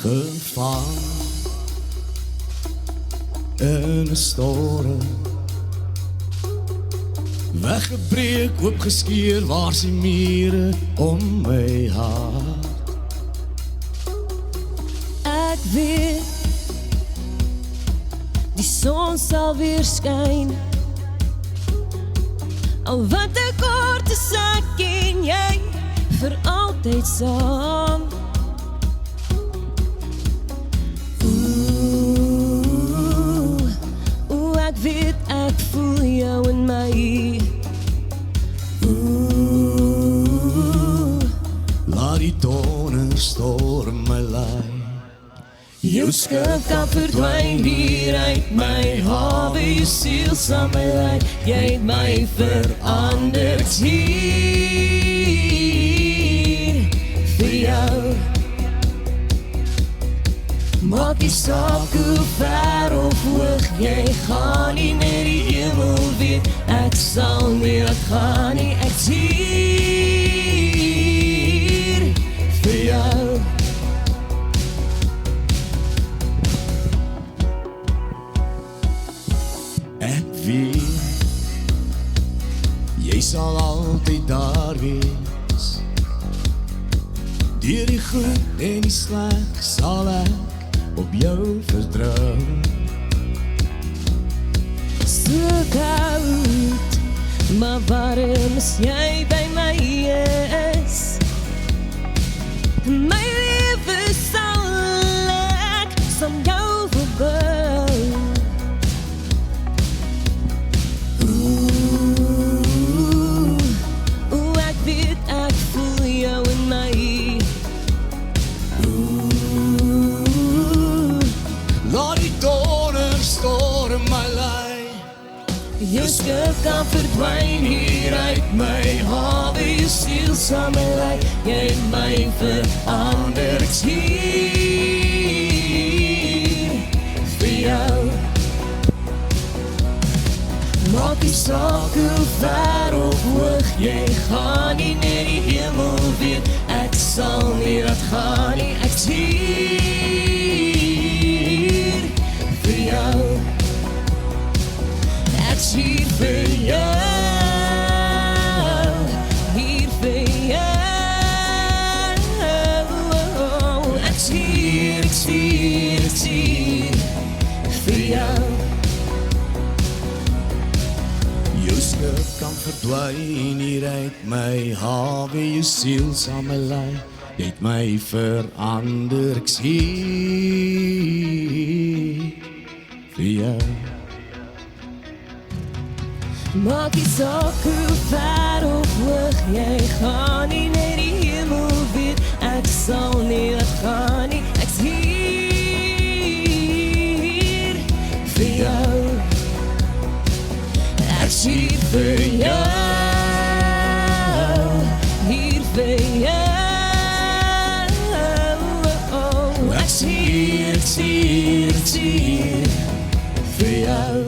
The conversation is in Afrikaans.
Gevang in 'n storm, weggebreek, oopgeskeur, waar's die mure om my hart. Ek weet, die son sal weer skyn, al wat ek kort is ek en jy, vir altyd saam. Ek weet, ek voel jou in my. Laat die donderstorm my lei. Jou skip kan verdwyn hier uit my hawe, jou siel sal my lei. Jy het my veranderd hier vir jou. Maak die saak hoe ver of hoog jy gaan nie, net die hemel weet, ek sal nie laat gaan nie, ek's hier vir jou. Ek weet, jy sal altyd daar wees. Deur die goed en die sleg sal ek op jou vertrou. So koud, maar waarom is jy by my is? My lewe sal ek som jou verbou. Ek weet, ek voel jou in my. Laat die donderstorm my lei. Jou skip kan verdwyn hier uit my hawe, jou siel sal my lei. Jy het my verander, ek's hier vir jou. Maak die saak hoe ver of hoog jy gaan nie, net die hemel weet, ek sal nie laat gaan nie, ek's hier vir jou. Ek's hier vir jou, hier vir jou. Ek's hier vir jou. Jou skip kan verdwyn hier uit my hawe, jou siel sal my lei. Jy het my verander, ek's hier vir jou. Maak die saak hoe ver of hoog jy gaan nie, net die hemel weet, ek sal nie laat gaan nie, ek's hier vir jou. Ek's hier vir jou, hier vir jou. Ek's hier vir jou.